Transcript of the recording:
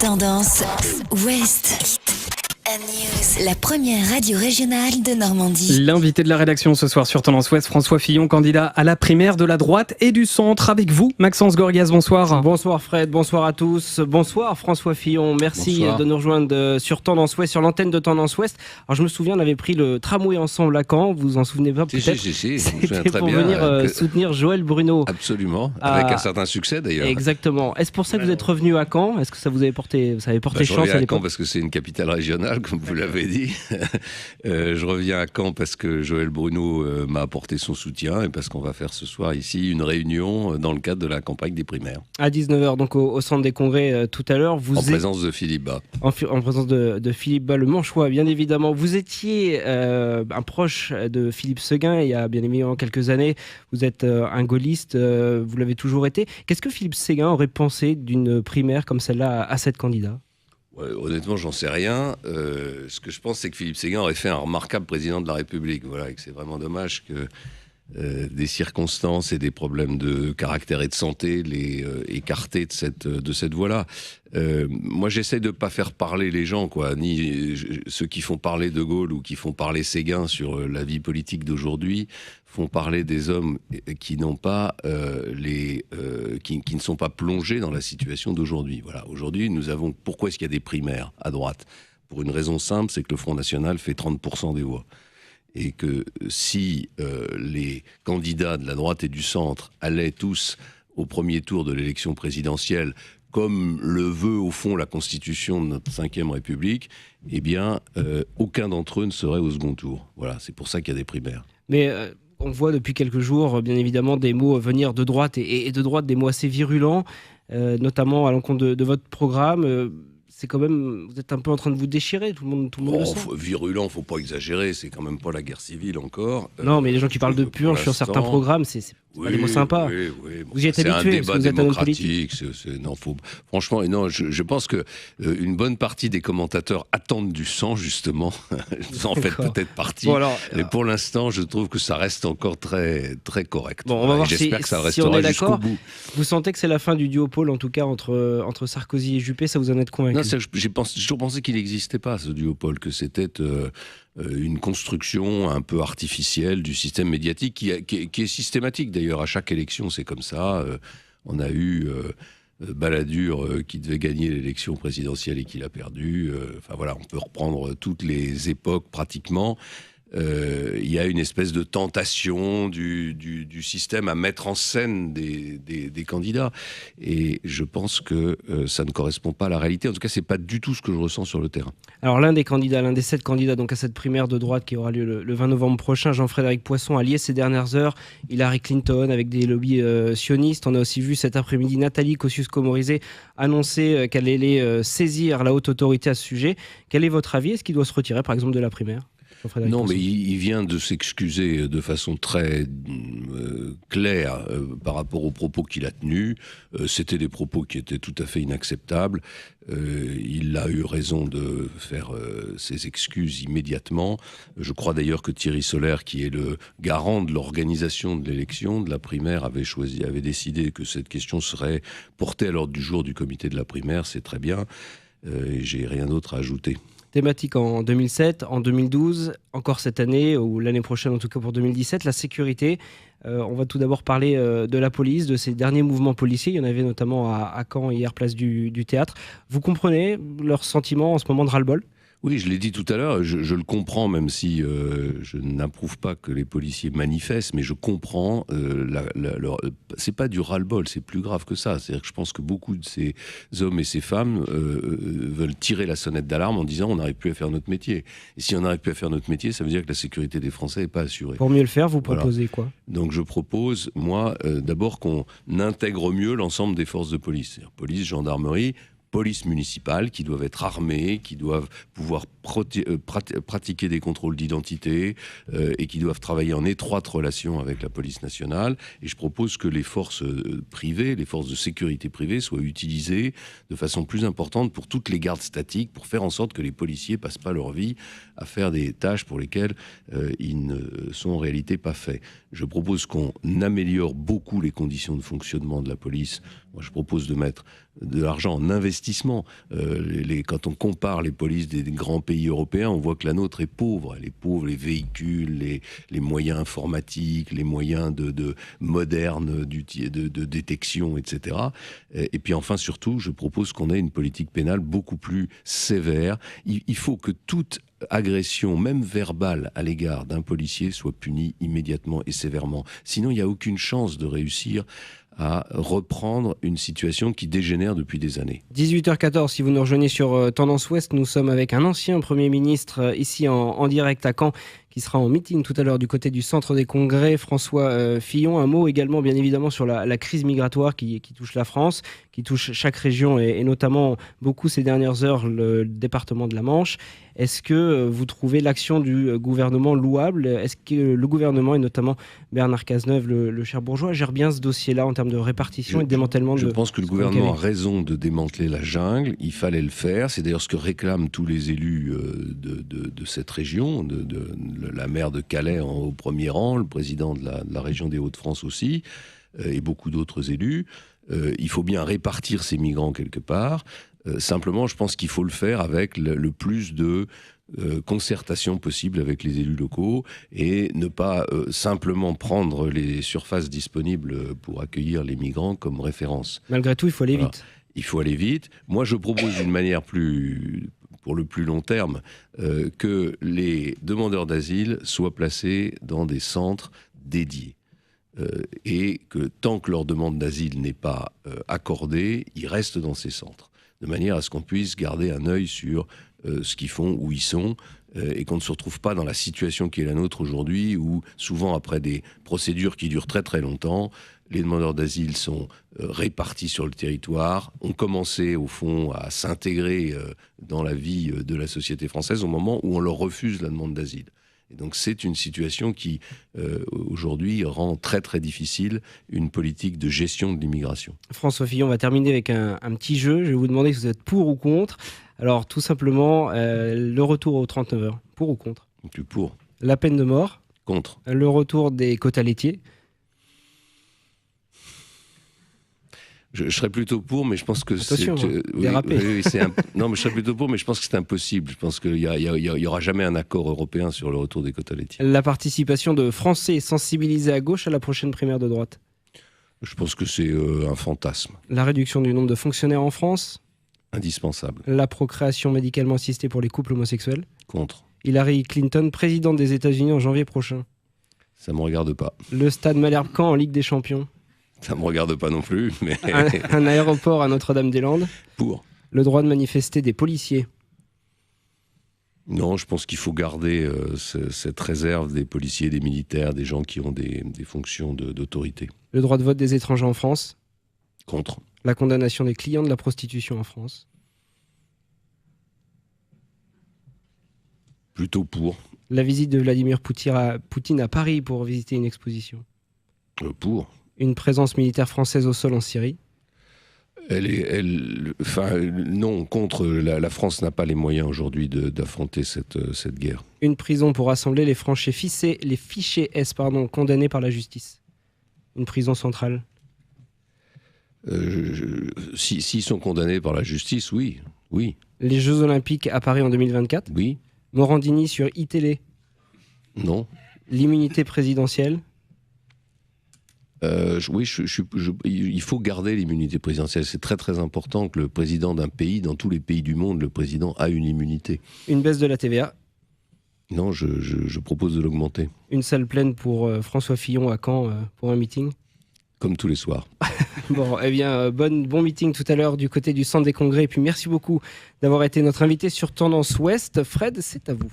Tendance Ouest News, la première radio régionale de Normandie. L'invité de la rédaction ce soir sur Tendance Ouest, François Fillon, candidat à la primaire de la droite et du centre. Avec vous, Maxence Gorgias, bonsoir. Bonsoir Fred, bonsoir à tous. Bonsoir François Fillon, merci de nous rejoindre sur Tendance Ouest, sur l'antenne de Tendance Ouest. Alors je me souviens, on avait pris le tramway ensemble à Caen, vous vous en souvenez pas peut-être? Si, C'était pour venir soutenir Joël Bruno. Absolument, avec un certain succès d'ailleurs. Exactement. Est-ce pour ça que vous êtes revenu à Caen? Est-ce que ça vous avait porté, chance à l'époque? Caen parce que c'est une capitale régionale, comme vous l'avez dit. Je reviens à Caen parce que Joël Bruno m'a apporté son soutien et parce qu'on va faire ce soir ici une réunion dans le cadre de la campagne des primaires. À 19h, donc au centre des congrès tout à l'heure. En présence de Philippe Bas. En présence de Philippe Bas, le Manchois, bien évidemment. Vous étiez un proche de Philippe Séguin il y a bien évidemment quelques années. Vous êtes un gaulliste, vous l'avez toujours été. Qu'est-ce que Philippe Séguin aurait pensé d'une primaire comme celle-là à 7 candidats? Ouais, honnêtement, j'en sais rien. Ce que je pense, c'est que Philippe Séguin aurait fait un remarquable président de la République. Voilà, et que c'est vraiment dommage que des circonstances et des problèmes de caractère et de santé l'aient écarté de cette voie-là. Moi, j'essaie de ne pas faire parler les gens, quoi, ni ceux qui font parler De Gaulle ou qui font parler Séguin sur la vie politique d'aujourd'hui font parler des hommes qui n'ont pas qui ne sont pas plongés dans la situation d'aujourd'hui. Voilà. Aujourd'hui, nous avons. Pourquoi est-ce qu'il y a des primaires à droite? Pour une raison simple, c'est que le Front National fait 30% des voix. Et que si les candidats de la droite et du centre allaient tous au premier tour de l'élection présidentielle, comme le veut au fond la Constitution de notre 5e République, eh bien, aucun d'entre eux ne serait au second tour. Voilà, c'est pour ça qu'il y a des primaires. Mais on voit depuis quelques jours, bien évidemment, des mots venir de droite et de droite, des mots assez virulents, notamment à l'encontre de votre programme. C'est quand même, vous tes un peu en train de vous déchirer, tout le monde le sent. Virulent, faut pas exagérer, c'est quand même pas la guerre civile encore. Non, mais les gens qui parlent de purge sur certains programmes, c'est pas des mots sympas. Oui. Vous y êtes habitué, parce que vous êtes un homme politique. Franchement, non, je pense que une bonne partie des commentateurs attendent du sang, justement. Vous en faites peut-être partie. Bon, mais pour l'instant, je trouve que ça reste encore très, très correct. Bon, on va voir j'espère que ça restera jusqu'au bout. Vous sentez que c'est la fin du duopole, en tout cas, entre Sarkozy et Juppé, ça vous en êtes convaincu? Non, j'ai toujours pensé qu'il n'existait pas, ce duopole, que c'était une construction un peu artificielle du système médiatique qui est systématique d'ailleurs. À chaque élection, c'est comme ça. On a eu Balladur qui devait gagner l'élection présidentielle et qui l'a perdu. Enfin voilà, on peut reprendre toutes les époques pratiquement. Il y a une espèce de tentation du système à mettre en scène des candidats. Et je pense que ça ne correspond pas à la réalité. En tout cas, c'est pas du tout ce que je ressens sur le terrain. Alors l'un des 7 candidats donc à cette primaire de droite qui aura lieu le 20 novembre prochain, Jean-Frédéric Poisson, a lié ces dernières heures Hillary Clinton avec des lobbies sionistes. On a aussi vu cet après-midi Nathalie Kosciusko-Morizet annoncer qu'elle allait saisir la haute autorité à ce sujet. Quel est votre avis? Est-ce qu'il doit se retirer par exemple de la primaire? Non, mais il vient de s'excuser de façon très claire par rapport aux propos qu'il a tenus. C'était des propos qui étaient tout à fait inacceptables. Il a eu raison de faire ses excuses immédiatement. Je crois d'ailleurs que Thierry Solère, qui est le garant de l'organisation de l'élection, de la primaire, avait décidé que cette question serait portée à l'ordre du jour du comité de la primaire. C'est très bien. Et j'ai rien d'autre à ajouter. Thématique en 2007, en 2012, encore cette année, ou l'année prochaine en tout cas pour 2017, la sécurité. On va tout d'abord parler de la police, de ces derniers mouvements policiers. Il y en avait notamment à Caen hier, place du Théâtre. Vous comprenez leurs sentiments en ce moment de ras-le-bol ? Oui, je l'ai dit tout à l'heure, je le comprends, même si je n'approuve pas que les policiers manifestent, mais je comprends, c'est pas du ras-le-bol, c'est plus grave que ça. C'est-à-dire que je pense que beaucoup de ces hommes et ces femmes veulent tirer la sonnette d'alarme en disant on n'arrive plus à faire notre métier. Et si on n'arrive plus à faire notre métier, ça veut dire que la sécurité des Français n'est pas assurée. Pour mieux le faire, vous proposez quoi ? Donc je propose, moi, d'abord qu'on intègre mieux l'ensemble des forces de police. C'est-à-dire police, gendarmerie, police municipale, qui doivent être armées, qui doivent pouvoir pratiquer des contrôles d'identité et qui doivent travailler en étroite relation avec la police nationale. Et je propose que les forces privées, les forces de sécurité privées soient utilisées de façon plus importante pour toutes les gardes statiques, pour faire en sorte que les policiers passent pas leur vie à faire des tâches pour lesquelles ils ne sont en réalité pas faits. Je propose qu'on améliore beaucoup les conditions de fonctionnement de la police. Moi, je propose de mettre de l'argent en investissement d'investissement. Quand on compare les polices des grands pays européens, on voit que la nôtre est pauvre. Elle est pauvre, les véhicules, les moyens informatiques, les moyens modernes de détection, etc. Et puis enfin, surtout, je propose qu'on ait une politique pénale beaucoup plus sévère. Il faut que toute agression, même verbale, à l'égard d'un policier soit punie immédiatement et sévèrement. Sinon, il n'y a aucune chance de réussir à reprendre une situation qui dégénère depuis des années. 18h14, si vous nous rejoignez sur Tendance Ouest, nous sommes avec un ancien Premier ministre ici en direct à Caen, qui sera en meeting tout à l'heure du côté du centre des congrès, François Fillon. Un mot également bien évidemment sur la crise migratoire qui touche la France, qui touche chaque région et notamment beaucoup ces dernières heures le département de la Manche. Est-ce que vous trouvez l'action du gouvernement louable ? Est-ce que le gouvernement et notamment Bernard Cazeneuve, le Cherbourgeois, gère bien ce dossier-là en termes de répartition et de démantèlement Je pense que le gouvernement a raison de démanteler la jungle. Il fallait le faire. C'est d'ailleurs ce que réclament tous les élus de cette région, la maire de Calais au premier rang, le président de la région des Hauts-de-France aussi, et beaucoup d'autres élus. Il faut bien répartir ces migrants quelque part. Simplement, je pense qu'il faut le faire avec le plus de concertation possible avec les élus locaux et ne pas simplement prendre les surfaces disponibles pour accueillir les migrants comme référence. Malgré tout, il faut aller vite. Il faut aller vite. Moi, je propose une manière pour le plus long terme, que les demandeurs d'asile soient placés dans des centres dédiés. Et que tant que leur demande d'asile n'est pas accordée, ils restent dans ces centres. De manière à ce qu'on puisse garder un œil sur ce qu'ils font, où ils sont, et qu'on ne se retrouve pas dans la situation qui est la nôtre aujourd'hui, où souvent après des procédures qui durent très très longtemps, les demandeurs d'asile sont répartis sur le territoire, ont commencé au fond à s'intégrer dans la vie de la société française au moment où on leur refuse la demande d'asile. Et donc c'est une situation qui, aujourd'hui, rend très très difficile une politique de gestion de l'immigration. François Fillon, on va terminer avec un petit jeu. Je vais vous demander si vous êtes pour ou contre. Alors tout simplement, le retour aux 39 heures, pour ou contre ? Je suis pour. La peine de mort ? Contre. Le retour des quotas laitiers ? Je serais plutôt pour, mais je pense que attention, non, mais je serais plutôt pour, mais je pense que c'est impossible. Je pense qu'il y aura jamais un accord européen sur le retour des quotas laitiers. La participation de Français sensibilisés à gauche à la prochaine primaire de droite. Je pense que c'est un fantasme. La réduction du nombre de fonctionnaires en France. Indispensable. La procréation médicalement assistée pour les couples homosexuels. Contre. Hillary Clinton, présidente des États-Unis en janvier prochain. Ça me regarde pas. Le stade Malherbe-Caen en Ligue des Champions. Ça me regarde pas non plus, mais... un aéroport à Notre-Dame-des-Landes. Pour. Le droit de manifester des policiers. Non, je pense qu'il faut garder cette réserve des policiers, des militaires, des gens qui ont des fonctions d'autorité. Le droit de vote des étrangers en France. Contre. La condamnation des clients de la prostitution en France. Plutôt pour. La visite de Vladimir Poutine à Paris pour visiter une exposition. Pour. Une présence militaire française au sol en Syrie. Non, contre. La France n'a pas les moyens aujourd'hui d'affronter cette guerre. Une prison pour rassembler les fichés S condamnés par la justice. Une prison centrale. S'ils sont condamnés par la justice, oui. Les Jeux Olympiques à Paris en 2024. Oui. Morandini sur iTélé. Non. L'immunité présidentielle. Oui, il faut garder l'immunité présidentielle. C'est très très important que le président d'un pays, dans tous les pays du monde, le président a une immunité. Une baisse de la TVA. Non, je propose de l'augmenter. Une salle pleine pour François Fillon à Caen pour un meeting. Comme tous les soirs. Bon, eh bien, bon meeting tout à l'heure du côté du centre des congrès. Et puis merci beaucoup d'avoir été notre invité sur Tendance Ouest. Fred, c'est à vous.